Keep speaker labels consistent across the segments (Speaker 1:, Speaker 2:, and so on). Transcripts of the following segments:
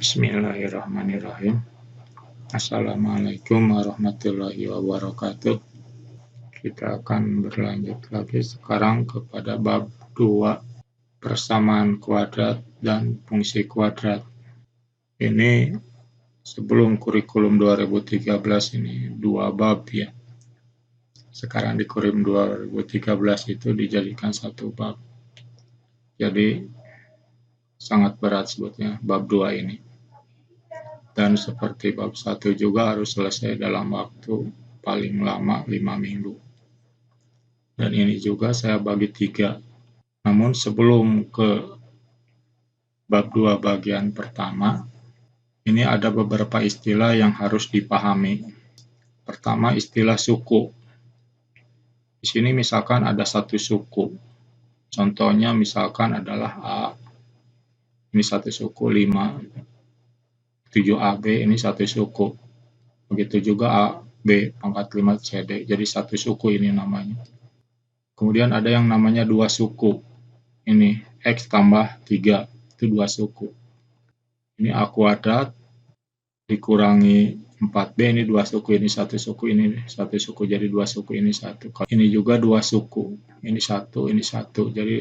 Speaker 1: Bismillahirrahmanirrahim. Assalamualaikum warahmatullahi wabarakatuh. Kita akan berlanjut lagi sekarang kepada bab 2, persamaan kuadrat dan fungsi kuadrat. Ini sebelum kurikulum 2013 ini 2 bab ya. Sekarang di kurikulum 2013 itu dijadikan 1 bab. Jadi sangat berat sebetulnya bab 2 ini. Dan seperti bab 1 juga harus selesai dalam waktu paling lama 5 minggu. Dan ini juga saya bagi 3. Namun sebelum ke bab 2 bagian pertama, ini ada beberapa istilah yang harus dipahami. Pertama, istilah suku. Di sini misalkan ada 1 suku. Contohnya misalkan adalah A. Ini 1 suku 5. 7AB ini 1 suku. Begitu juga A, B pangkat 5 CD. Jadi 1 suku ini namanya. Kemudian ada yang namanya 2 suku. Ini X tambah 3. Itu 2 suku. Ini A kuadrat dikurangi 4B. Ini 2 suku. Ini 1 suku. Ini 1 suku. Jadi 2 suku. Ini 1. Ini juga 2 suku. Ini 1. Ini 1. Jadi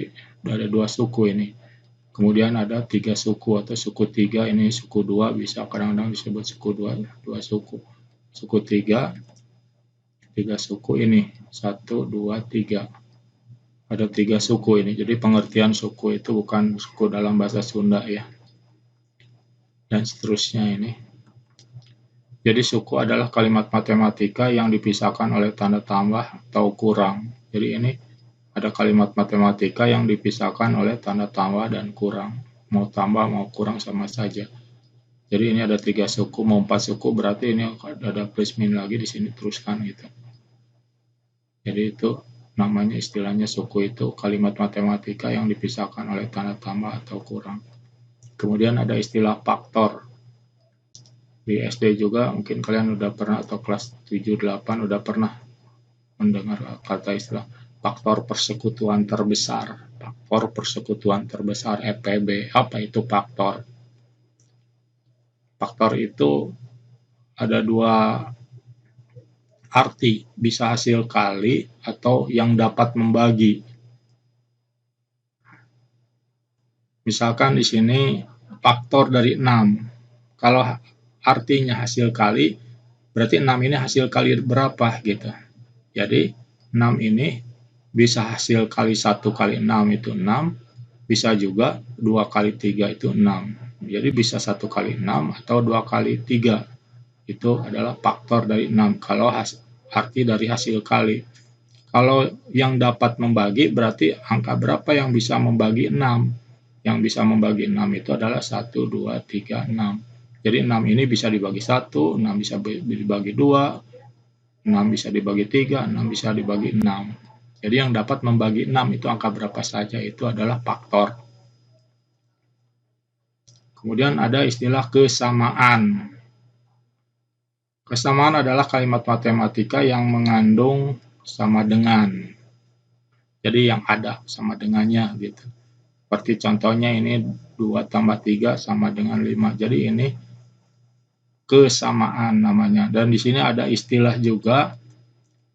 Speaker 1: ada 2 suku ini. Kemudian ada 3 suku atau suku 3, ini suku 2, bisa kadang-kadang disebut suku 2 suku. Suku 3 suku ini, 1, 2, 3. Ada 3 suku ini, jadi pengertian suku itu bukan suku dalam bahasa Sunda ya. Dan seterusnya ini. Jadi suku adalah kalimat matematika yang dipisahkan oleh tanda tambah atau kurang. Jadi ini ada kalimat matematika yang dipisahkan oleh tanda tambah dan kurang. Mau tambah mau kurang sama saja. Jadi ini ada 3 suku, mau 4 suku berarti ini ada plus min lagi di sini teruskan gitu. Jadi itu namanya istilahnya suku itu kalimat matematika yang dipisahkan oleh tanda tambah atau kurang. Kemudian ada istilah faktor. Di SD juga mungkin kalian udah pernah atau kelas 7-8 udah pernah mendengar kata istilah faktor persekutuan terbesar. Faktor persekutuan terbesar FPB. Apa itu faktor? Faktor itu ada 2 arti, bisa hasil kali atau yang dapat membagi. Misalkan di sini faktor dari 6. Kalau artinya hasil kali, berarti 6 ini hasil kali berapa gitu. Jadi 6 ini bisa hasil kali 1 kali 6 itu 6, bisa juga 2 kali 3 itu 6. Jadi bisa 1 kali 6 atau 2 kali 3. Itu adalah faktor dari 6 kalau arti dari hasil kali. Kalau yang dapat membagi berarti angka berapa yang bisa membagi 6? Yang bisa membagi 6 itu adalah 1, 2, 3, 6. Jadi 6 ini bisa dibagi 1, 6 bisa dibagi 2, 6 bisa dibagi 3, 6 bisa dibagi 6. Jadi yang dapat membagi 6 itu angka berapa saja, itu adalah faktor. Kemudian ada istilah kesamaan. Kesamaan adalah kalimat matematika yang mengandung sama dengan. Jadi yang ada sama dengannya gitu. Seperti contohnya ini 2 tambah 3 sama dengan 5. Jadi ini kesamaan namanya. Dan di sini ada istilah juga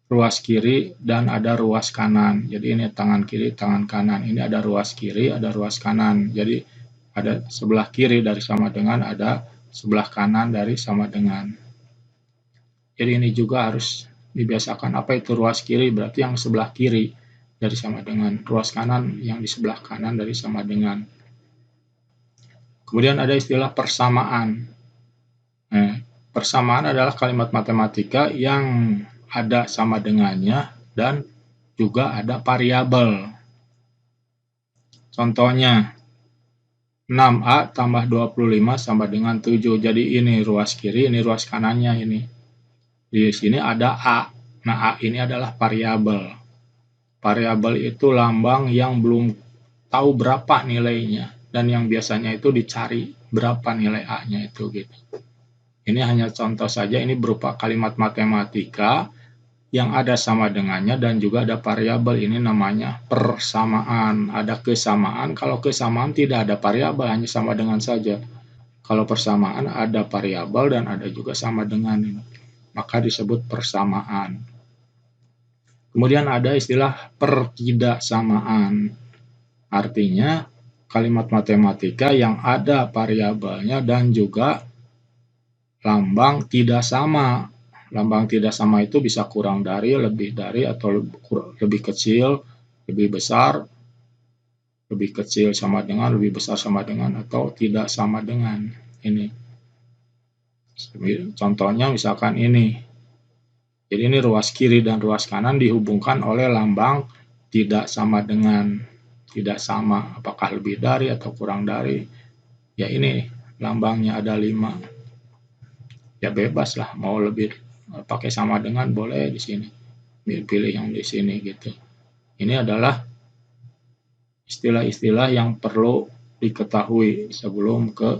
Speaker 1: ruas kiri dan ada ruas kanan. Jadi ini tangan kiri, tangan kanan. Ini ada ruas kiri, ada ruas kanan. Jadi ada sebelah kiri dari sama dengan, ada sebelah kanan dari sama dengan. Jadi ini juga harus dibiasakan. Apa itu ruas kiri? Berarti yang sebelah kiri dari sama dengan. Ruas kanan yang di sebelah kanan dari sama dengan. Kemudian ada istilah persamaan. Persamaan adalah kalimat matematika yang ada sama dengannya dan juga ada variabel. Contohnya 6A tambah 25 sama dengan 7. Jadi ini ruas kiri, ini ruas kanannya ini. Di sini ada A. Nah, A ini adalah variabel. Variabel itu lambang yang belum tahu berapa nilainya dan yang biasanya itu dicari berapa nilai A-nya itu gitu. Ini hanya contoh saja, ini berupa kalimat matematika yang ada sama dengannya dan juga ada variabel. Ini namanya persamaan. Ada kesamaan, kalau kesamaan tidak ada variabel, hanya sama dengan saja. Kalau persamaan ada variabel dan ada juga sama dengan, maka disebut persamaan. Kemudian ada istilah pertidaksamaan. Artinya kalimat matematika yang ada variabelnya dan juga lambang tidak sama. Lambang tidak sama itu bisa kurang dari, lebih dari, atau lebih kecil, lebih besar, lebih kecil sama dengan, lebih besar sama dengan, atau tidak sama dengan. Ini contohnya misalkan ini. Jadi ini ruas kiri dan ruas kanan dihubungkan oleh lambang tidak sama dengan, tidak sama, apakah lebih dari atau kurang dari. Ya ini lambangnya ada 5. Ya bebas lah, mau lebih pakai sama dengan boleh di sini. Pilih yang di sini gitu. Ini adalah istilah-istilah yang perlu diketahui sebelum ke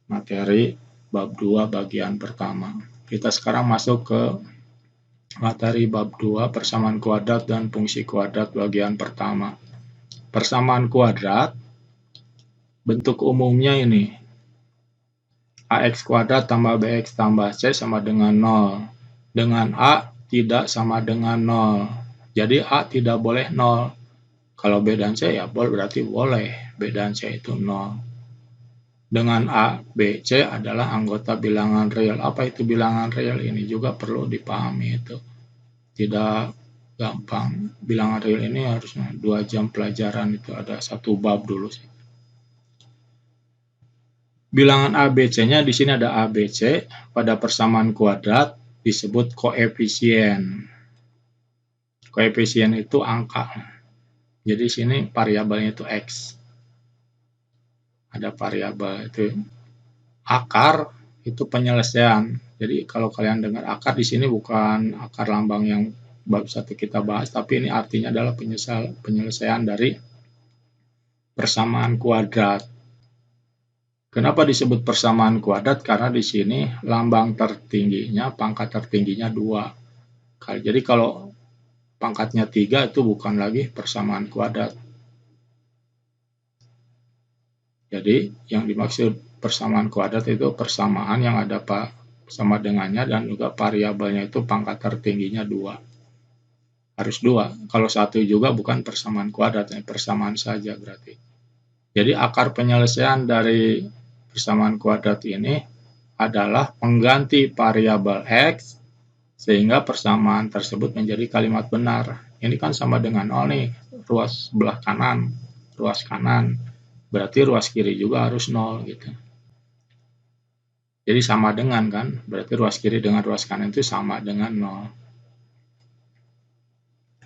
Speaker 1: materi bab 2 bagian pertama. Kita sekarang masuk ke materi bab 2 persamaan kuadrat dan fungsi kuadrat bagian pertama. Persamaan kuadrat bentuk umumnya ini ax kuadrat tambah bx tambah c sama dengan 0. Dengan a tidak sama dengan 0. Jadi a tidak boleh 0. Kalau B dan C ya berarti boleh B dan C itu 0. Dengan A, B, C adalah anggota bilangan real. Apa itu bilangan real? Ini juga perlu dipahami itu. Tidak gampang. Bilangan real ini harusnya 2 jam pelajaran itu ada 1 bab dulu sih. Bilangan A, B, C-nya di sini ada A, B, C. Pada persamaan kuadrat disebut koefisien. Koefisien itu angka. Jadi sini variabelnya itu X. Ada variabel itu. Akar itu penyelesaian. Jadi kalau kalian dengar akar di sini bukan akar lambang yang bab 1 kita bahas, tapi ini artinya adalah penyelesaian dari persamaan kuadrat. Kenapa disebut persamaan kuadrat? Karena di sini lambang tertingginya, pangkat tertingginya 2. Jadi kalau pangkatnya 3 itu bukan lagi persamaan kuadrat. Jadi yang dimaksud persamaan kuadrat itu persamaan yang ada sama dengannya dan juga variabelnya itu pangkat tertingginya 2. Harus 2. Kalau 1 juga bukan persamaan kuadrat, persamaan saja berarti. Jadi akar penyelesaian dari persamaan kuadrat ini adalah mengganti variabel X sehingga persamaan tersebut menjadi kalimat benar. Ini kan sama dengan 0 nih, ruas sebelah kanan, ruas kanan. Berarti ruas kiri juga harus 0 gitu. Jadi sama dengan kan, berarti ruas kiri dengan ruas kanan itu sama dengan 0.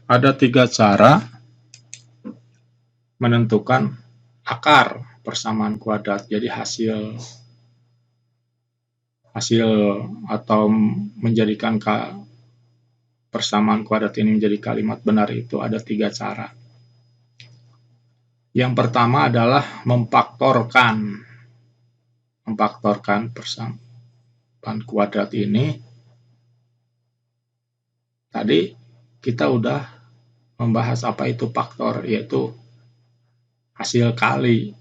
Speaker 1: Ada 3 cara menentukan akar persamaan kuadrat. Jadi hasil atau menjadikan persamaan kuadrat ini menjadi kalimat benar itu ada 3 cara. Yang pertama adalah memfaktorkan persamaan kuadrat ini. Tadi kita udah membahas apa itu faktor, yaitu hasil kali.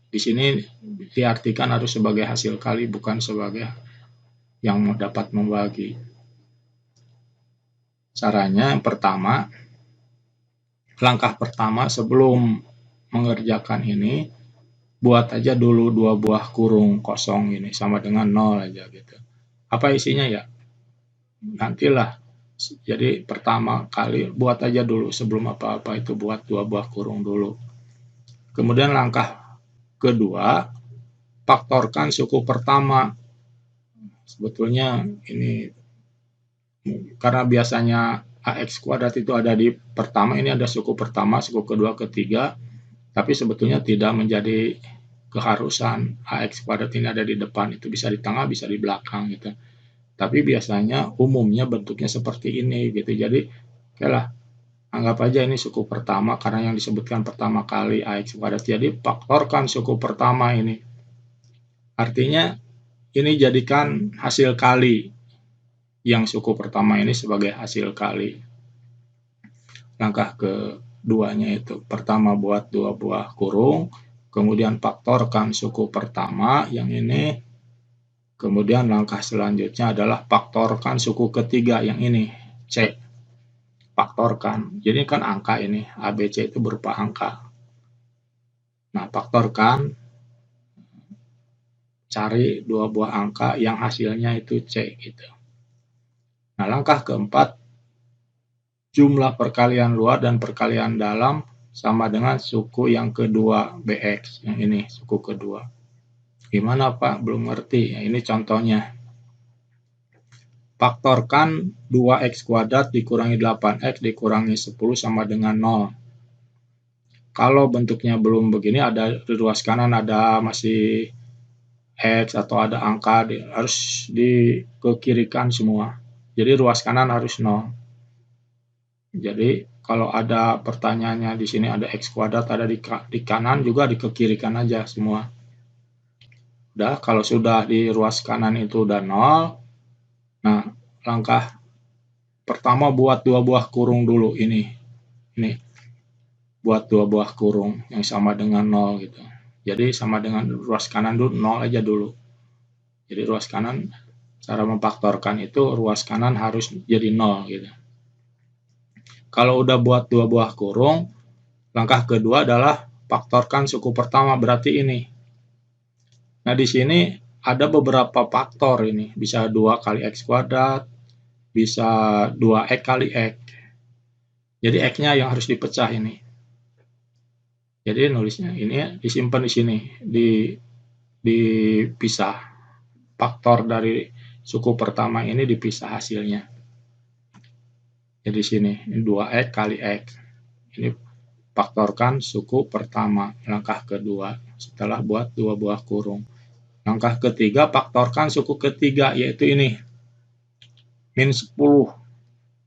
Speaker 1: Di sini diartikan harus sebagai hasil kali, bukan sebagai yang dapat membagi. Caranya yang pertama, langkah pertama sebelum mengerjakan ini, buat aja dulu 2 buah kurung kosong ini sama dengan 0 aja gitu. Apa isinya ya? Nantilah. Jadi pertama kali buat aja dulu sebelum apa-apa itu buat 2 buah kurung dulu. Kemudian langkah kedua, faktorkan suku pertama. Sebetulnya ini karena biasanya AX kuadrat itu ada di pertama, ini ada suku pertama, suku kedua, ketiga, tapi sebetulnya tidak menjadi keharusan AX kuadrat ini ada di depan, itu bisa di tengah, bisa di belakang gitu. Tapi biasanya umumnya bentuknya seperti ini gitu. Jadi okelah, anggap aja ini suku pertama karena yang disebutkan pertama kali AX kuadrat. Jadi faktorkan suku pertama ini. Artinya ini jadikan hasil kali yang suku pertama ini sebagai hasil kali. Langkah keduanya itu pertama buat 2 buah kurung, kemudian faktorkan suku pertama yang ini, kemudian langkah selanjutnya adalah faktorkan suku ketiga yang ini, C. Faktorkan. Jadi kan angka ini, ABC itu berupa angka. Nah, faktorkan, cari dua buah angka yang hasilnya itu C gitu. Nah, langkah keempat, jumlah perkalian luar dan perkalian dalam sama dengan suku yang kedua, BX. Yang ini, suku kedua. Gimana Pak? Belum ngerti. Ya, ini contohnya. Faktorkan 2x kuadrat dikurangi 8x dikurangi 10 sama dengan 0. Kalau bentuknya belum begini, ada di ruas kanan ada masih X atau ada angka, harus dikekirikan semua. Jadi ruas kanan harus 0. Jadi kalau ada pertanyaannya di sini ada X kuadrat, ada di kanan juga dikekirikan aja semua. Udah, kalau sudah di ruas kanan itu udah 0. Nah, langkah pertama buat dua buah kurung dulu ini. Buat dua buah kurung yang sama dengan 0 gitu. Jadi sama dengan ruas kanan dulu 0 aja dulu. Jadi ruas kanan, cara memfaktorkan itu ruas kanan harus jadi 0 gitu. Kalau udah buat dua buah kurung, langkah kedua adalah faktorkan suku pertama, berarti ini. Nah, di sini ada beberapa faktor ini. Bisa 2 kali X kuadrat, bisa 2X kali X. Jadi X-nya yang harus dipecah ini. Jadi nulisnya ini disimpan di sini, dipisah. Faktor dari suku pertama ini dipisah hasilnya. Jadi sini 2x kali x. Ini faktorkan suku pertama, langkah kedua setelah buat dua buah kurung. Langkah ketiga faktorkan suku ketiga, yaitu ini. Min 10.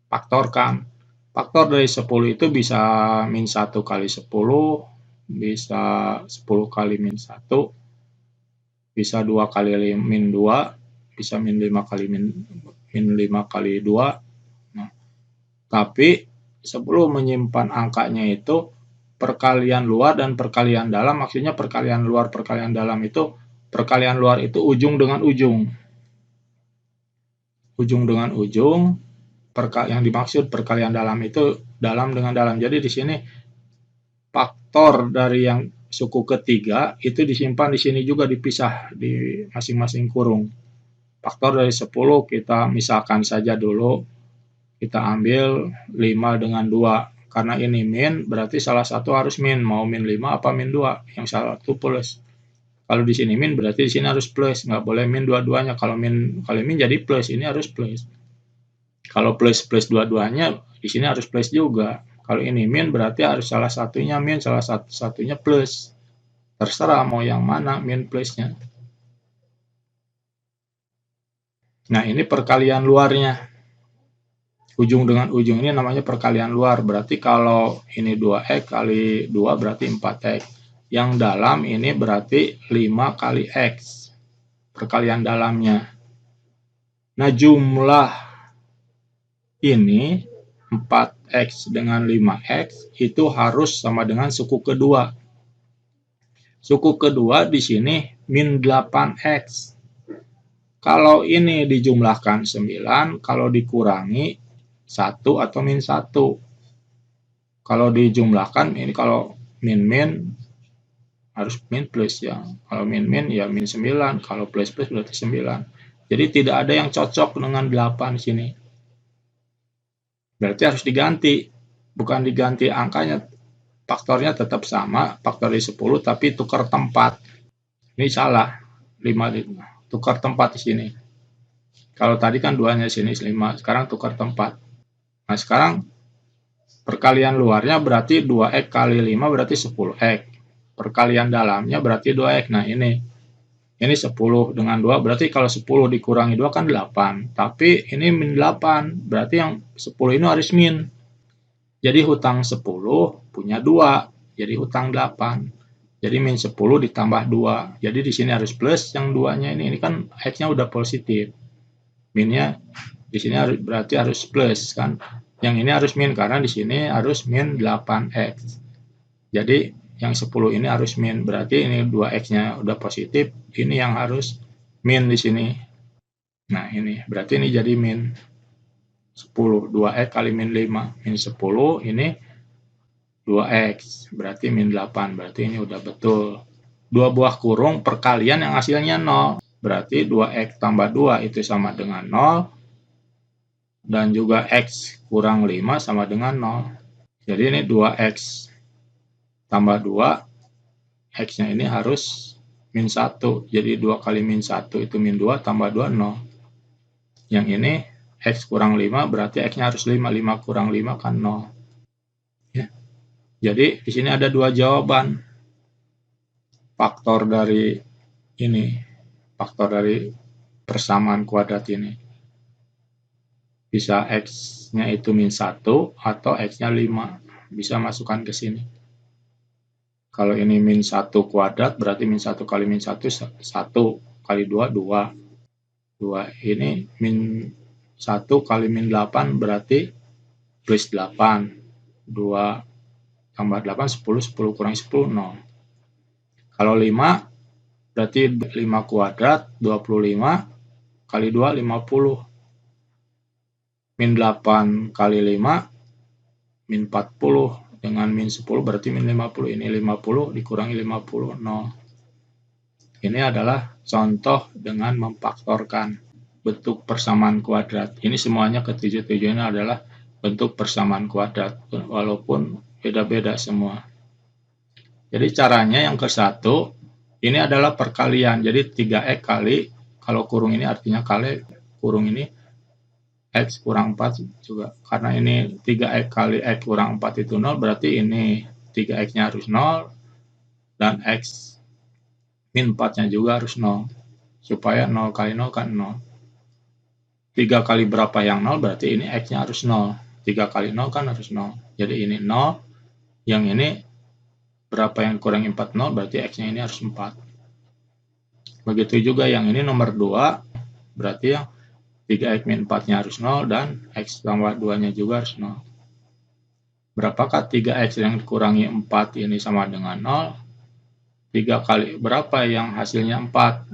Speaker 1: Faktorkan. Faktor dari 10 itu bisa min 1 kali 10, bisa 10 kali min 1, bisa 2 kali min 2, bisa min 5 kali min 5 kali 2. Nah, tapi sebelum menyimpan angkanya itu perkalian luar dan perkalian dalam, maksudnya perkalian luar perkalian dalam itu, perkalian luar itu ujung dengan ujung. Ujung dengan ujung, yang dimaksud perkalian dalam itu dalam dengan dalam. Jadi di sini faktor dari yang suku ketiga itu disimpan di sini juga, dipisah di masing-masing kurung. Faktor dari 10 kita misalkan saja dulu, kita ambil 5 dengan 2. Karena ini min, berarti salah satu harus min. Mau min 5 apa min 2? Yang salah satu plus. Kalau di sini min, berarti di sini harus plus. Nggak boleh min dua-duanya. Kalau min jadi plus, ini harus plus. Kalau plus dua-duanya, di sini harus plus juga. Kalau ini min, berarti harus salah satunya min, salah satunya plus. Terserah mau yang mana min plusnya. Nah, ini perkalian luarnya. Ujung dengan ujung ini namanya perkalian luar. Berarti kalau ini 2x kali 2 berarti 4x. Yang dalam ini berarti 5 kali x. Perkalian dalamnya. Nah, jumlah ini 4x dengan 5x itu harus sama dengan suku kedua. Suku kedua di sini min 8x. Kalau ini dijumlahkan 9, kalau dikurangi 1 atau min 1. Kalau dijumlahkan, ini kalau min harus min plus ya. Kalau min ya min 9, kalau plus berarti 9. Jadi tidak ada yang cocok dengan 8 di sini. Berarti harus diganti. Bukan diganti angkanya, faktornya tetap sama, faktor dari 10, tapi tukar tempat. Ini salah, 5 tukar tempat di sini. Kalau tadi kan 2-nya sini 5, sekarang tukar tempat. Nah, sekarang perkalian luarnya berarti 2x kali 5 berarti 10x. Perkalian dalamnya berarti 2x. Nah, ini 10 dengan 2, berarti kalau 10 dikurangi 2 kan 8. Tapi ini min 8, berarti yang 10 ini harus min. Jadi hutang 10 punya 2, jadi hutang 8. Jadi min 10 ditambah 2. Jadi di sini harus plus, yang 2-nya ini kan X-nya udah positif. Minnya di sini berarti harus plus kan. Yang ini harus min karena di sini harus min 8x. Jadi yang 10 ini harus min. Berarti ini 2x-nya udah positif, ini yang harus min di sini. Nah, ini berarti ini jadi min 10. 2x kali min 5. Min 10 ini 2x. Berarti min 8. Berarti ini udah betul. 2 buah kurung perkalian yang hasilnya 0. Berarti 2x tambah 2 itu sama dengan 0. Dan juga x kurang 5 sama dengan 0. Jadi ini 2x tambah 2, x-nya ini harus min 1. Jadi 2 kali min 1 itu min 2 tambah 2, 0. Yang ini x kurang 5 berarti x-nya harus 5. 5 kurang 5 kan 0. Ya. Jadi di sini ada 2 jawaban. Faktor dari ini, faktor dari persamaan kuadrat ini. Bisa x-nya itu min 1 atau x-nya 5. Bisa masukkan ke sini. Kalau ini min 1 kuadrat berarti min 1 kali min 1 1 kali 2 2. 2 ini min 1 kali min 8 berarti plus 8. 2 tambah 8 10, 10 kurang 10 0. Kalau 5 berarti 5 kuadrat 25 kali 2 50. Min 8 kali 5 min 40. Dengan min 10 berarti min 50. Ini 50 dikurangi 50, 0. Ini adalah contoh dengan memfaktorkan bentuk persamaan kuadrat. Ini semuanya ketujuh-tujuhnya adalah bentuk persamaan kuadrat, walaupun beda-beda semua. Jadi caranya yang ke-1, ini adalah perkalian. Jadi 3x kali, kalau kurung ini artinya kali, kurung ini x kurang 4 juga. Karena ini 3x kali x kurang 4 itu 0, berarti ini 3x-nya harus 0, dan x min 4-nya juga harus 0. Supaya 0 kali 0 kan 0. 3 kali berapa yang 0, berarti ini x-nya harus 0. 3 kali 0 kan harus 0. Jadi ini 0, yang ini berapa yang kurangi 4, 0, berarti x-nya ini harus 4. Begitu juga yang ini nomor 2, berarti yang 3x min 4-nya harus 0 dan x tambah 2-nya juga harus 0. Berapakah 3x yang dikurangi 4 ini sama dengan 0? 3 kali berapa yang hasilnya 4?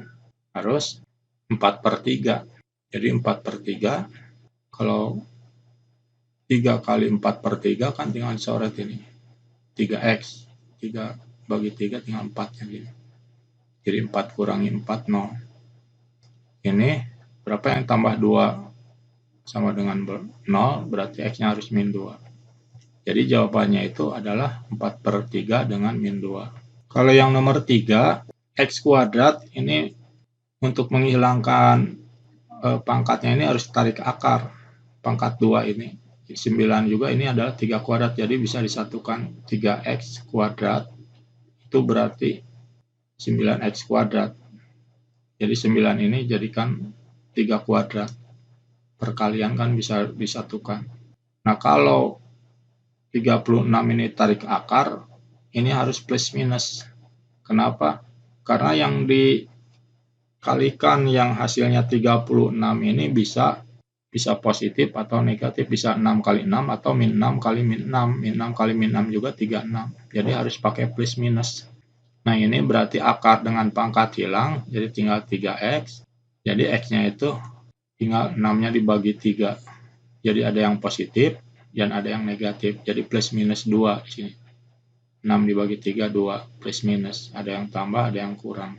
Speaker 1: Harus 4/3. Jadi 4/3. Kalau 3 kali 4/3 kan tinggal dicoret ini. 3x. 3 bagi 3 tinggal 4. Jadi 4 kurangi 4, 0. Ini berapa yang tambah 2 sama dengan 0, berarti x-nya harus min 2. Jadi jawabannya itu adalah 4/3 dengan min 2. Kalau yang nomor 3, x kuadrat, ini untuk menghilangkan pangkatnya ini harus tarik akar. Pangkat 2 ini. 9 juga ini adalah 3 kuadrat, jadi bisa disatukan 3x kuadrat. Itu berarti 9x kuadrat. Jadi 9 ini jadikan 3 kuadrat. Perkalian kan bisa disatukan. Nah, kalau 36 ini tarik akar, ini harus plus minus. Kenapa? Karena yang dikalikan yang hasilnya 36 ini bisa positif atau negatif, bisa 6 kali 6 atau min 6 kali min 6. Min 6 kali min 6 juga 36. Jadi harus pakai plus minus. Nah, ini berarti akar dengan pangkat hilang, jadi tinggal 3x. Jadi x-nya itu tinggal 6-nya dibagi 3. Jadi ada yang positif dan ada yang negatif. Jadi plus minus 2 di sini. 6 dibagi 3, 2. Plus minus. Ada yang tambah, ada yang kurang.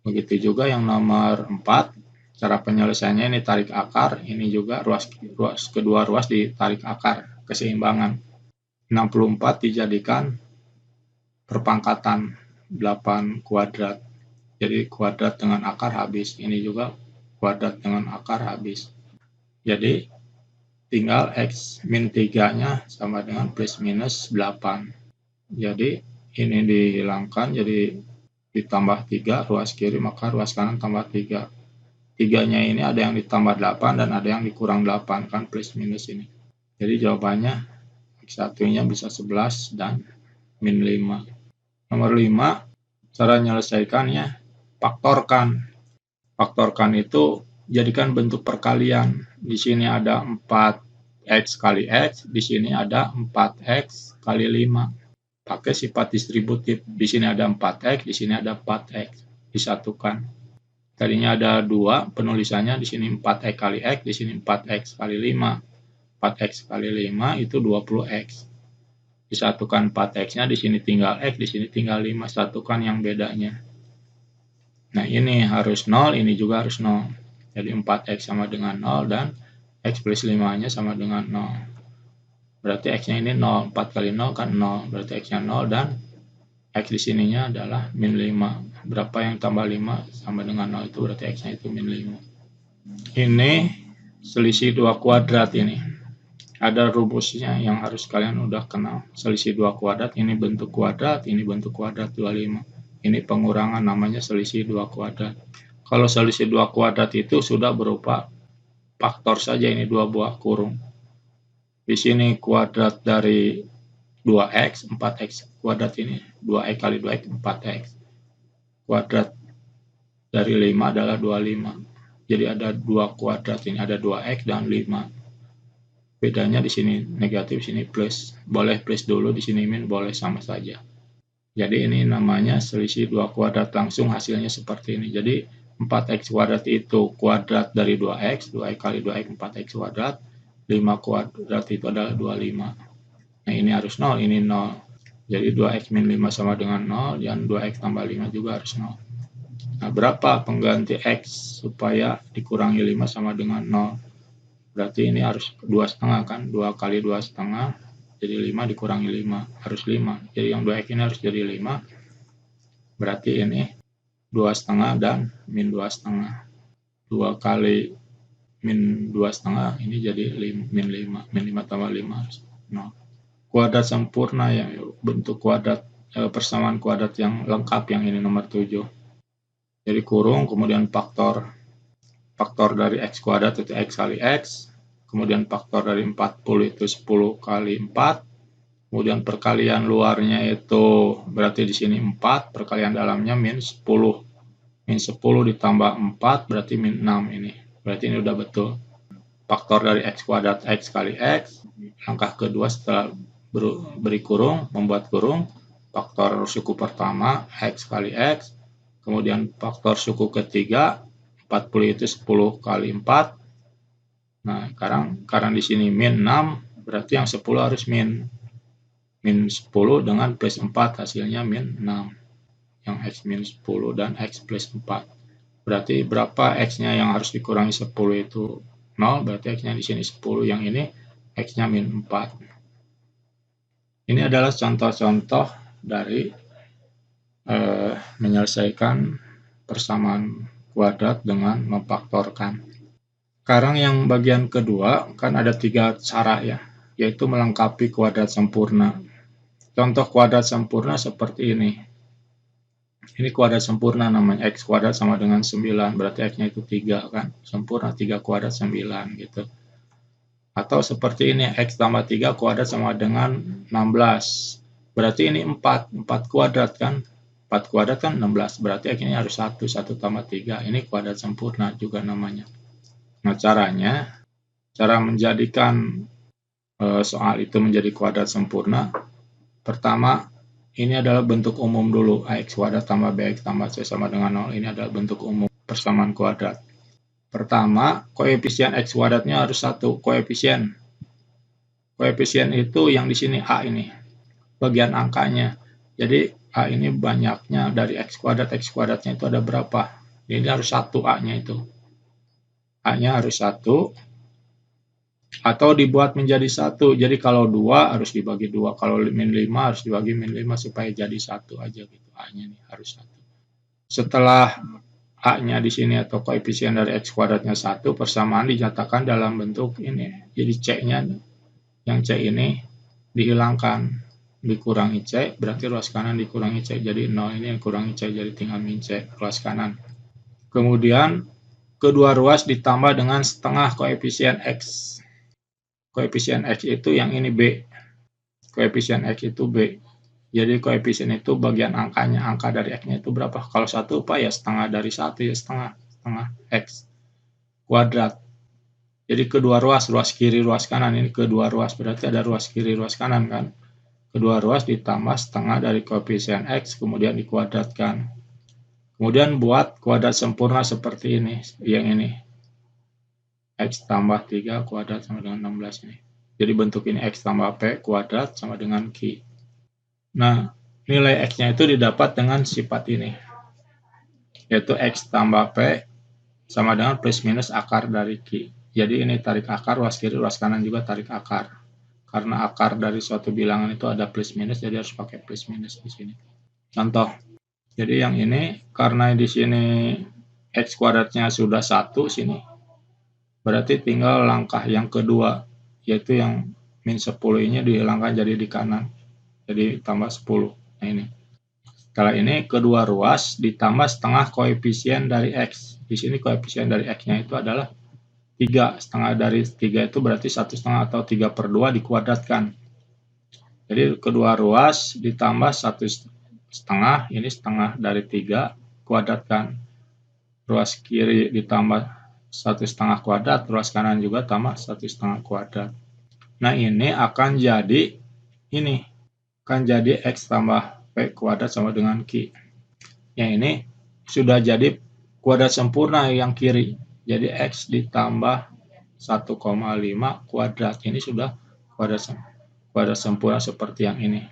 Speaker 1: Begitu juga yang nomor 4. Cara penyelesaiannya ini tarik akar. Ini juga kedua ruas ditarik akar. Keseimbangan. 64 dijadikan perpangkatan 8 kuadrat. Jadi kuadrat dengan akar habis. Ini juga kuadrat dengan akar habis. Jadi tinggal x min 3-nya sama dengan plus minus 8. Jadi ini dihilangkan, jadi ditambah 3 ruas kiri, maka ruas kanan tambah 3. 3-nya ini ada yang ditambah 8 dan ada yang dikurang 8, kan plus minus ini. Jadi jawabannya x1-nya bisa 11 dan min 5. Nomor 5, cara menyelesaikannya faktorkan. Faktorkan itu jadikan bentuk perkalian. Di sini ada 4x kali x, di sini ada 4x kali 5. pakai sifat distributif. Di sini ada 4x, di sini ada 4x, disatukan. Tadinya ada 2 penulisannya, di sini 4x kali x, di sini 4x kali 5. 4x kali 5 itu 20x. Disatukan 4x-nya, di sini tinggal x, di sini tinggal 5, satukan yang bedanya. Nah, ini harus 0, ini juga harus 0. Jadi 4x sama dengan 0 dan x plus 5-nya sama dengan 0. Berarti x-nya ini 0, 4 kali 0 kan 0, berarti x-nya 0 dan x di sininya adalah min 5. Berapa yang tambah 5 sama dengan 0 itu berarti x-nya itu min 5. Ini selisih 2 kuadrat ini. Ada rumusnya yang harus kalian udah kenal. Selisih 2 kuadrat, ini bentuk kuadrat, ini bentuk kuadrat 25. Ini pengurangan namanya selisih 2 kuadrat. Kalau selisih 2 kuadrat itu sudah berupa faktor saja, ini 2 buah kurung. Di sini kuadrat dari 2x, 4x kuadrat ini. 2x kali 2x, 4x. Kuadrat dari 5 adalah 25. Jadi ada 2 kuadrat ini, ada 2x dan 5. Bedanya di sini negatif, sini plus. Boleh plus dulu, di sini min, boleh sama saja. Jadi ini namanya selisih 2 kuadrat, langsung hasilnya seperti ini. Jadi 4x kuadrat itu kuadrat dari 2x, 2x kali 2x 4x kuadrat, 5 kuadrat itu adalah 25. Nah, ini harus 0, ini 0. Jadi 2x min 5 sama dengan 0, dan 2x tambah 5 juga harus 0. Nah, berapa pengganti x supaya dikurangi 5 sama dengan 0? Berarti ini harus 2,5 kan, 2 kali 2,5. Jadi 5 dikurangi 5, harus 5. Jadi yang 2x ini harus jadi 5. Berarti ini 2,5 dan min 2,5. 2 kali min 2,5 ini jadi min 5. Min 5 tambah 5 harus 0. Kuadrat sempurna ya, bentuk kuadrat persamaan kuadrat yang lengkap yang ini nomor 7. Jadi kurung, kemudian faktor dari x kuadrat itu x kali x. Kemudian faktor dari 40 itu 10 kali 4. Kemudian perkalian luarnya itu berarti di sini 4, perkalian dalamnya min 10. Min 10 ditambah 4 berarti min 6 ini. Berarti ini udah betul. Faktor dari x kuadrat x kali x. Langkah kedua setelah beri kurung, membuat kurung. Faktor suku pertama x kali x. Kemudian faktor suku ketiga 40 itu 10 kali 4. Nah, sekarang karena di sini min 6, berarti yang 10 harus min 10 dengan plus 4, hasilnya min 6. Yang x min 10 dan x plus 4. Berarti berapa x-nya yang harus dikurangi 10 itu 0, berarti x-nya di sini 10, yang ini x-nya min 4. Ini adalah contoh-contoh dari menyelesaikan persamaan kuadrat dengan memfaktorkan. Sekarang yang bagian kedua, kan ada 3 cara ya, yaitu melengkapi kuadrat sempurna. Contoh kuadrat sempurna seperti ini. Ini kuadrat sempurna namanya, x kuadrat sama dengan 9, berarti x-nya itu 3 kan, sempurna 3 kuadrat 9 gitu. Atau seperti ini, x tambah 3 kuadrat sama dengan 16, berarti ini 4 kuadrat kan, 4 kuadrat kan 16, berarti x-nya harus 1 tambah 3, ini kuadrat sempurna juga namanya. Nah, cara menjadikan soal itu menjadi kuadrat sempurna, pertama, ini adalah bentuk umum dulu, ax kuadrat tambah bx tambah c sama dengan 0, ini adalah bentuk umum persamaan kuadrat. Pertama, koefisien x kuadratnya harus 1, koefisien itu yang di sini a ini, bagian angkanya. Jadi a ini banyaknya dari x kuadratnya itu ada berapa? Ini harus 1 a-nya itu. A-nya harus 1, atau dibuat menjadi 1. Jadi kalau 2 harus dibagi 2, kalau min 5 harus dibagi min 5 supaya jadi 1 aja gitu. A-nya nih harus 1. Setelah A-nya di sini atau koefisien dari x kuadratnya 1, persamaan dinyatakan dalam bentuk ini. Jadi C-nya, yang C ini dihilangkan, dikurangi C, berarti ruas kanan dikurangi C, jadi 0, ini yang kurangi C, jadi tinggal min C, ruas kanan. Kemudian kedua ruas ditambah dengan setengah koefisien x. Koefisien x itu yang ini B. Koefisien x itu B. Jadi koefisien itu bagian angkanya. Angka dari x-nya itu berapa? Kalau 1 apa ya setengah dari 1 ya setengah x kuadrat. Jadi kedua ruas kiri, ruas kanan. Ini kedua ruas, berarti ada ruas kiri, ruas kanan kan. Kedua ruas ditambah setengah dari koefisien X, kemudian dikuadratkan. Kemudian buat kuadrat sempurna seperti ini, yang ini. X tambah 3 kuadrat sama dengan 16 ini. Jadi bentuk ini X tambah P kuadrat sama dengan Q. Nah, nilai X-nya itu didapat dengan sifat ini, yaitu X tambah P sama dengan plus minus akar dari Q. Jadi ini tarik akar, ruas kiri, ruas kanan juga tarik akar. Karena akar dari suatu bilangan itu ada plus minus, jadi harus pakai plus minus di sini. Contoh, jadi yang ini karena di sini X kuadratnya sudah 1 sini, berarti tinggal langkah yang kedua, yaitu yang min 10 ini dihilangkan jadi di kanan, jadi tambah 10. Nah ini. Setelah ini kedua ruas ditambah setengah koefisien dari X. Di sini koefisien dari X-nya itu adalah 3. Setengah dari 3 itu berarti 1,5 atau 3/2 dikuadratkan. Jadi kedua ruas ditambah 1,5, ini setengah dari 3 kuadratkan. Ruas kiri ditambah 1,5 kuadrat, ruas kanan juga tambah 1,5 kuadrat. Nah ini akan jadi ini, akan jadi X tambah P kuadrat sama dengan Q. Yang ini sudah jadi kuadrat sempurna yang kiri. Jadi X ditambah 1,5 kuadrat. Ini sudah kuadrat sempurna seperti yang ini.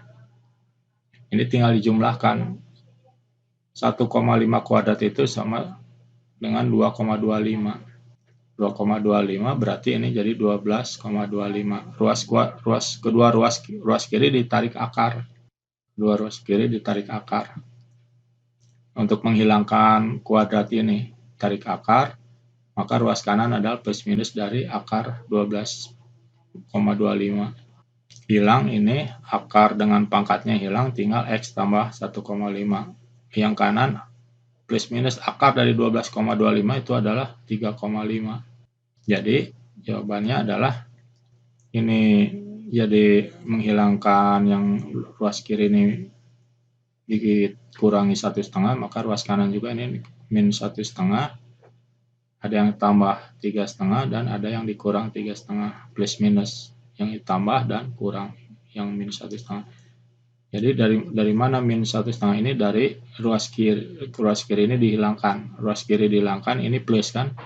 Speaker 1: Ini tinggal dijumlahkan. 1,5 kuadrat itu sama dengan 2,25. 2,25 berarti ini jadi 12,25. Kedua ruas kiri ditarik akar. Kedua ruas kiri ditarik akar. Untuk menghilangkan kuadrat ini, tarik akar, maka ruas kanan adalah plus minus dari akar 12,25. Hilang ini, akar dengan pangkatnya hilang, tinggal X tambah 1,5. Yang kanan, plus minus akar dari 12,25 itu adalah 3,5. Jadi, jawabannya adalah ini, jadi menghilangkan yang ruas kiri ini dikurangi 1,5, maka ruas kanan juga ini min 1,5, ada yang tambah 3,5 dan ada yang dikurang 3,5, plus minus yang ditambah dan kurang yang min 1,5. Jadi dari mana min 1,5 ini? Dari ruas kiri ini dihilangkan, ruas kiri dihilangkan, ini plus kan,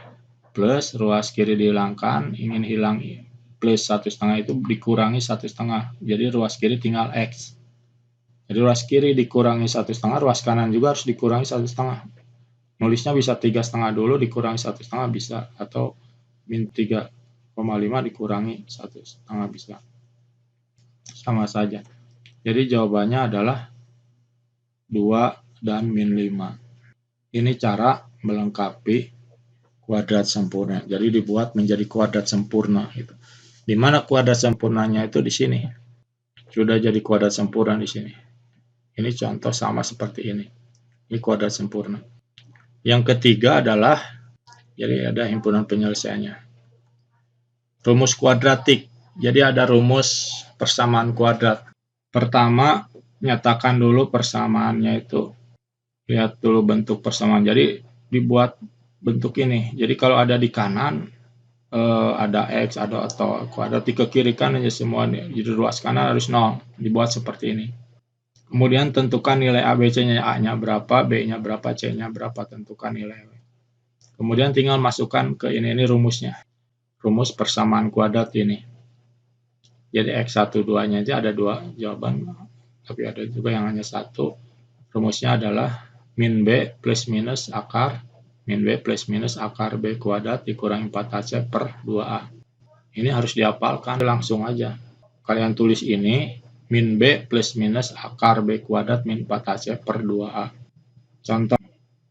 Speaker 1: plus ruas kiri dihilangkan, ingin hilang plus 1,5 itu dikurangi 1,5, jadi ruas kiri tinggal X. Jadi ruas kiri dikurangi 1,5, ruas kanan juga harus dikurangi 1,5. Nulisnya bisa 3,5 dulu dikurangi 1,5 bisa, atau min 3,5 dikurangi 1,5 bisa. Sama saja. Jadi jawabannya adalah 2 dan min 5. Ini cara melengkapi kuadrat sempurna. Jadi dibuat menjadi kuadrat sempurna. Gitu. Di mana kuadrat sempurnanya itu di sini. Sudah jadi kuadrat sempurna di sini. Ini contoh sama seperti ini. Ini kuadrat sempurna. Yang ketiga adalah, jadi ada himpunan penyelesaiannya. Rumus kuadratik. Jadi ada rumus persamaan kuadrat. Pertama, nyatakan dulu persamaannya itu. Lihat dulu bentuk persamaan. Jadi dibuat bentuk ini. Jadi kalau ada di kanan, ada X, ada atau kuadrat, di ke kiri kan aja semua. Jadi ruas kanan harus 0. Dibuat seperti ini. Kemudian tentukan nilai A, B, C-nya. A-nya berapa, B-nya berapa, C-nya berapa. Tentukan nilai. Kemudian tinggal masukkan ke ini rumusnya. Rumus persamaan kuadrat ini. Jadi X1, 2-nya aja ada 2 jawaban. Tapi ada juga yang hanya 1. Rumusnya adalah min B plus minus akar. Min B plus minus akar B kuadrat dikurangi 4AC per 2A. Ini harus dihafalkan langsung aja. Kalian tulis ini. Min B plus minus akar B kuadrat min 4AC per 2A. Contoh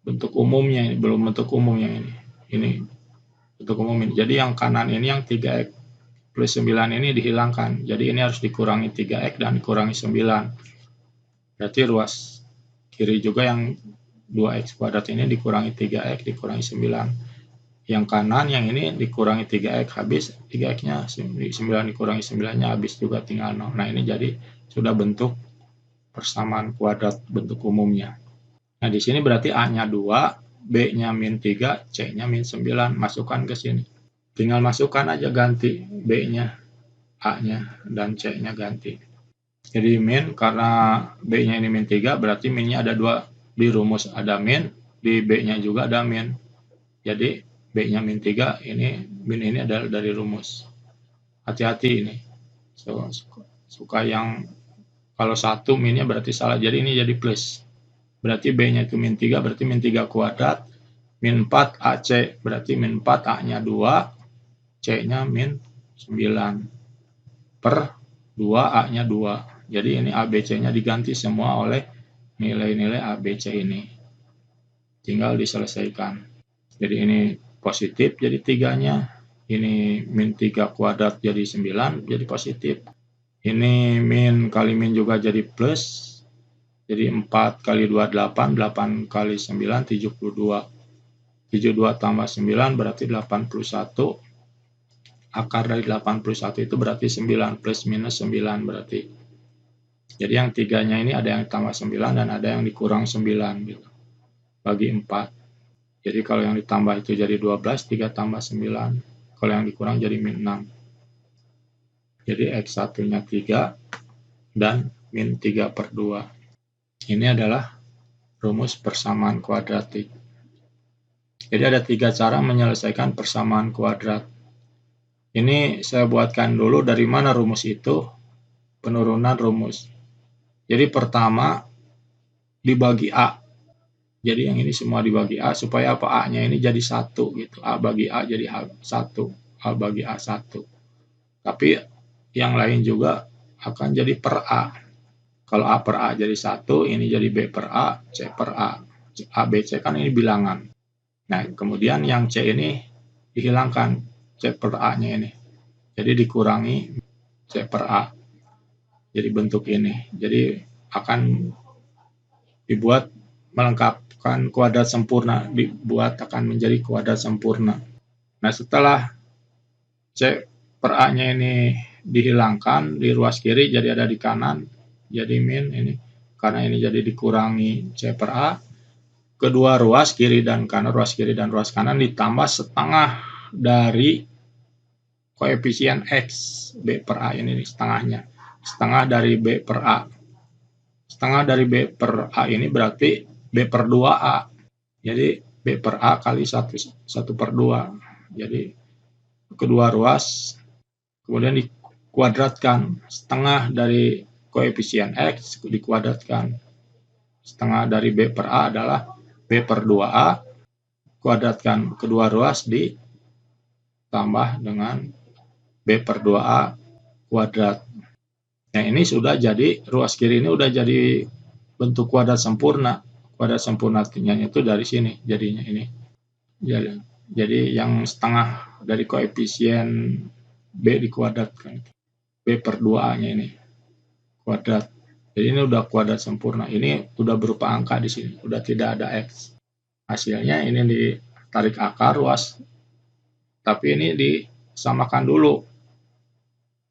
Speaker 1: bentuk umumnya ini, belum bentuk umum yang ini. Ini bentuk umum ini. Jadi yang kanan ini yang 3X plus 9 ini dihilangkan. Jadi ini harus dikurangi 3X dan dikurangi 9. Berarti ruas kiri juga yang 2X kuadrat ini dikurangi 3X dikurangi 9. Yang kanan yang ini dikurangi 3X habis, 3X-nya 9 dikurangi 9-nya habis juga tinggal 0. Nah ini jadi sudah bentuk persamaan kuadrat bentuk umumnya. Nah di sini berarti A-nya 2, B-nya min 3, C-nya min 9. Masukkan ke sini. Tinggal masukkan aja ganti B-nya, A-nya, dan C-nya ganti. Jadi min, karena B-nya ini min 3, berarti min-nya ada 2. Di rumus ada min, di B-nya juga ada min. Jadi B-nya min 3, ini min ini adalah dari rumus. Hati-hati ini. Suka yang kalau 1 min-nya berarti salah. Jadi ini jadi plus. Berarti B-nya itu min 3, berarti min 3 kuadrat. Min 4 AC, berarti min 4 A-nya 2, C-nya min 9 per 2, A-nya 2. Jadi ini ABC-nya diganti semua oleh nilai-nilai ABC ini. Tinggal diselesaikan. Jadi ini positif jadi 3-nya. Ini min 3 kuadrat jadi 9, jadi positif. Ini min kali min juga jadi plus. Jadi 4 kali 2, 8. 8 kali 9, 72. 72 tambah 9 berarti 81. Akar dari 81 itu berarti 9, plus minus 9 berarti. Jadi yang 3-nya ini ada yang tambah 9 dan ada yang dikurang 9 gitu. Bagi 4. Jadi kalau yang ditambah itu jadi 12, 3 tambah 9. Kalau yang dikurang jadi min 6. Jadi X1-nya 3 dan min 3 per 2. Ini adalah rumus persamaan kuadratik. Jadi ada 3 cara menyelesaikan persamaan kuadrat. Ini saya buatkan dulu dari mana rumus itu, penurunan rumus. Jadi pertama dibagi A. Jadi yang ini semua dibagi A supaya apa? A-nya ini jadi 1 gitu. A bagi A jadi A1. A bagi A1. Tapi yang lain juga akan jadi per A. Kalau A per A jadi 1, ini jadi B per A, C per A. A, B, C kan ini bilangan. Nah, kemudian yang C ini dihilangkan, C per A-nya ini. Jadi dikurangi C per A. Jadi bentuk ini. Jadi akan dibuat melengkapkan kuadrat sempurna, dibuat akan menjadi kuadrat sempurna. Nah, setelah C per A-nya ini dihilangkan di ruas kiri, jadi ada di kanan, jadi min ini. Karena ini jadi dikurangi C per A, kedua ruas kiri dan kanan, ruas kiri dan ruas kanan ditambah setengah dari koefisien X, B per A ini setengahnya. Setengah dari B per A. Setengah dari B per A ini berarti B per 2A. Jadi B per A kali 1 per 2. Jadi kedua ruas kemudian dikuadratkan. Setengah dari koefisien X dikuadratkan. Setengah dari B per A adalah B per 2A. Kuadratkan kedua ruas ditambah dengan B per 2A kuadrat. Nah, ini sudah jadi, ruas kiri ini udah jadi bentuk kuadrat sempurna. Kuadrat sempurnanya itu dari sini jadinya ini. Jadi yang setengah dari koefisien B dikuadratkan. B per 2A-nya ini kuadrat. Jadi ini udah kuadrat sempurna. Ini udah berupa angka di sini, udah tidak ada X. Hasilnya ini ditarik akar ruas. Tapi ini disamakan dulu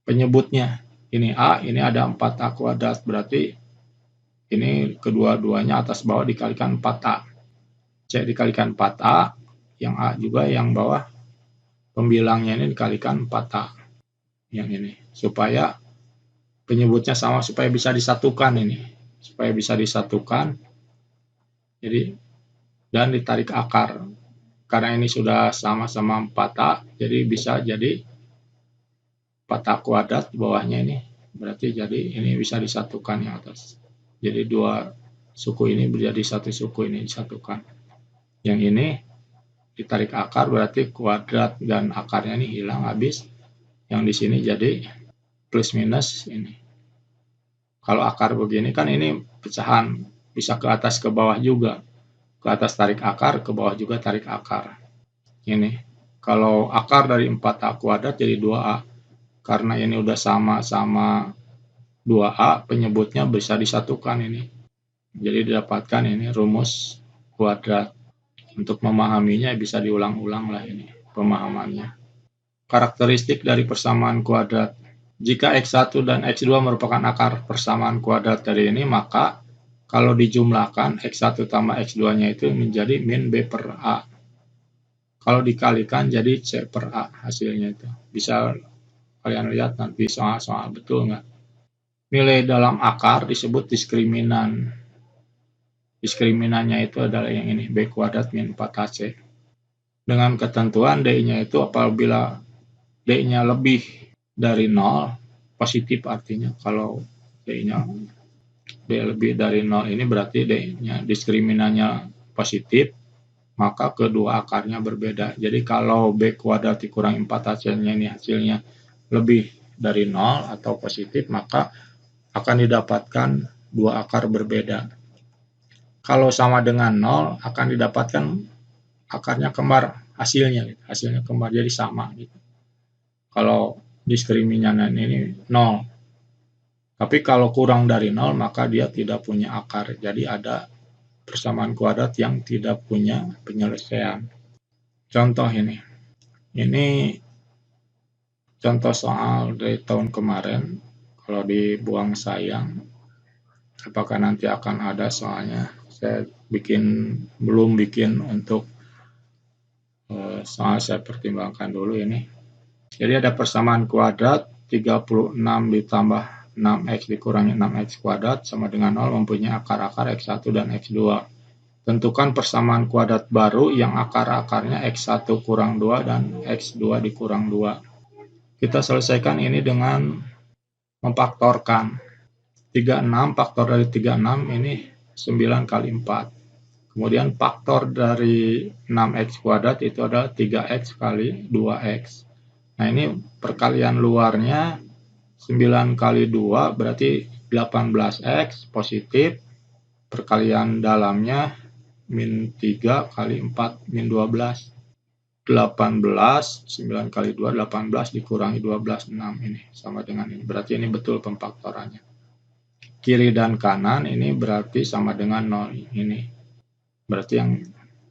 Speaker 1: penyebutnya. Ini A, ini ada 4A kuadrat, berarti ini kedua-duanya atas bawah dikalikan 4A. C dikalikan 4A, yang A juga yang bawah pembilangnya ini dikalikan 4A. Yang ini, supaya penyebutnya sama, supaya bisa disatukan ini. Supaya bisa disatukan, jadi dan ditarik akar. Karena ini sudah sama-sama 4A, jadi bisa jadi 4A kuadrat di bawahnya ini. Berarti jadi ini bisa disatukan yang atas. Jadi dua suku ini menjadi satu suku ini disatukan. Yang ini ditarik akar berarti kuadrat dan akarnya ini hilang habis. Yang di sini jadi plus minus ini. Kalau akar begini kan ini pecahan, bisa ke atas ke bawah juga. Ke atas tarik akar, ke bawah juga tarik akar. Ini. Kalau akar dari 4A kuadrat jadi 2A. Karena ini udah sama-sama 2A, penyebutnya bisa disatukan ini. Jadi didapatkan ini rumus kuadrat. Untuk memahaminya bisa diulang-ulang lah ini pemahamannya. Karakteristik dari persamaan kuadrat. Jika X1 dan X2 merupakan akar persamaan kuadrat dari ini, maka kalau dijumlahkan X1 tambah X2-nya itu menjadi min B per A. Kalau dikalikan jadi C per A hasilnya itu. Bisa kalian lihat nanti soal-soal, betul nggak? Nilai dalam akar disebut diskriminan. Diskriminannya itu adalah yang ini, B kuadrat min 4AC. Dengan ketentuan D-nya itu apabila D-nya lebih dari 0, positif artinya. Kalau D-nya D lebih dari 0 ini berarti D-nya diskriminannya positif, maka kedua akarnya berbeda. Jadi kalau B kuadrat dikurangi 4AC-nya ini hasilnya lebih dari 0 atau positif, maka akan didapatkan dua akar berbeda. Kalau sama dengan 0 akan didapatkan akarnya kembar hasilnya kembar, jadi sama gitu. Kalau diskriminanan ini 0. Tapi kalau kurang dari 0 maka dia tidak punya akar. Jadi ada persamaan kuadrat yang tidak punya penyelesaian. Contoh ini. Ini contoh soal dari tahun kemarin. Kalau dibuang sayang, apakah nanti akan ada soalnya? Saya belum bikin untuk soal, saya pertimbangkan dulu ini. Jadi ada persamaan kuadrat 36 ditambah 6x dikurangi 6x kuadrat sama dengan 0 mempunyai akar-akar x1 dan x2. Tentukan persamaan kuadrat baru yang akar-akarnya x1 kurang 2 dan x2 dikurang 2. Kita selesaikan ini dengan memfaktorkan. 36, faktor dari 36 ini 9 kali 4. Kemudian faktor dari 6x kuadrat itu adalah 3x kali 2x. Nah ini perkalian luarnya 9 kali 2 berarti 18x positif. Perkalian dalamnya min 3 kali 4 min 12. 18, 9 kali 2, 18 dikurangi 12, 6 ini sama dengan ini. Berarti ini betul pemfaktorannya. Kiri dan kanan ini berarti sama dengan 0 ini. Berarti yang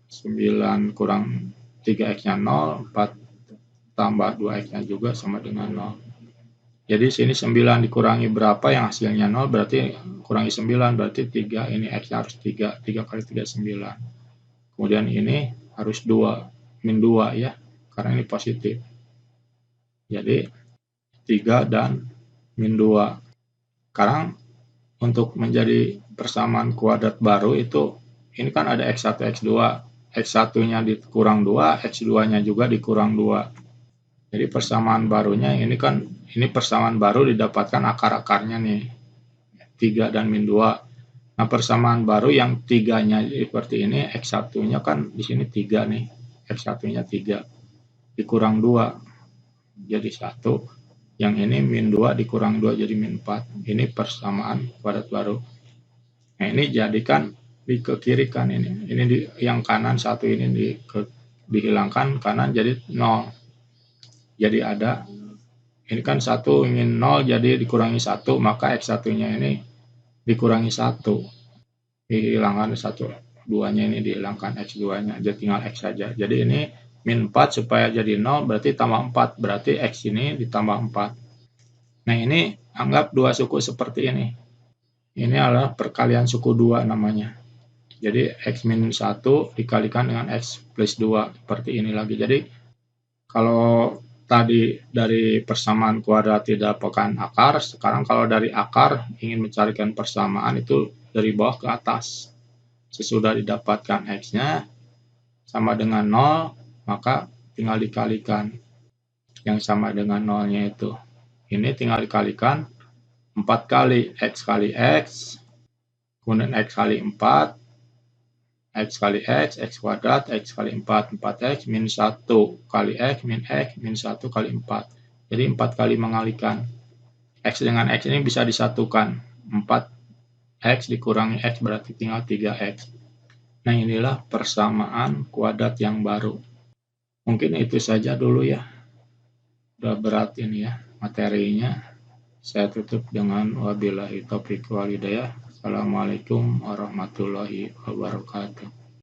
Speaker 1: 9 kurang 3x-nya 0, 4 tambah 2x-nya juga sama dengan 0. Jadi sini 9 dikurangi berapa yang hasilnya 0, berarti kurangi 9, berarti 3, ini x-nya harus 3, 3 kali 3, 9. Kemudian ini harus 2, min 2 ya, karena ini positif. Jadi 3 dan min 2. Sekarang untuk menjadi persamaan kuadrat baru itu, ini kan ada x1, x2. X1-nya dikurang 2, x2-nya juga dikurang 2. Jadi persamaan barunya ini kan, ini persamaan baru didapatkan akar-akarnya nih, 3 dan min 2. Nah persamaan baru yang 3-nya seperti ini, x1-nya kan di sini 3 nih, x1-nya 3 dikurang 2 jadi 1. Yang ini min 2 dikurang 2 jadi min 4. Ini persamaan kuadrat baru. Nah ini jadikan di ke kiri kan ini yang kanan 1 ini dihilangkan, kanan jadi 0. Jadi ada, ini kan 1 ingin 0 jadi dikurangi 1, maka x1-nya ini dikurangi 1. Dihilangkan 1, 2-nya ini dihilangkan, x2-nya jadi tinggal x saja. Jadi ini min 4 supaya jadi 0 berarti tambah 4, berarti x ini ditambah 4. Nah ini anggap dua suku seperti ini. Ini adalah perkalian suku 2 namanya. Jadi x min 1 dikalikan dengan x plus 2 seperti ini lagi. Jadi kalau tadi dari persamaan kuadrat tidak dapatkan akar, sekarang kalau dari akar ingin mencarikan persamaan itu dari bawah ke atas. Sesudah didapatkan x-nya sama dengan 0, maka tinggal dikalikan yang sama dengan 0-nya itu. Ini tinggal dikalikan 4 kali x kali x, kemudian x kali 4, x kali x, x kuadrat, x kali 4, 4x, min 1 kali x, min 1 kali 4. Jadi 4 kali mengalikan. X dengan x ini bisa disatukan. 4x dikurangi x berarti tinggal 3x. Nah inilah persamaan kuadrat yang baru. Mungkin itu saja dulu ya. Udah berat ini ya materinya. Saya tutup dengan wabillahi taufiq wal hidayah. Assalamualaikum warahmatullahi wabarakatuh.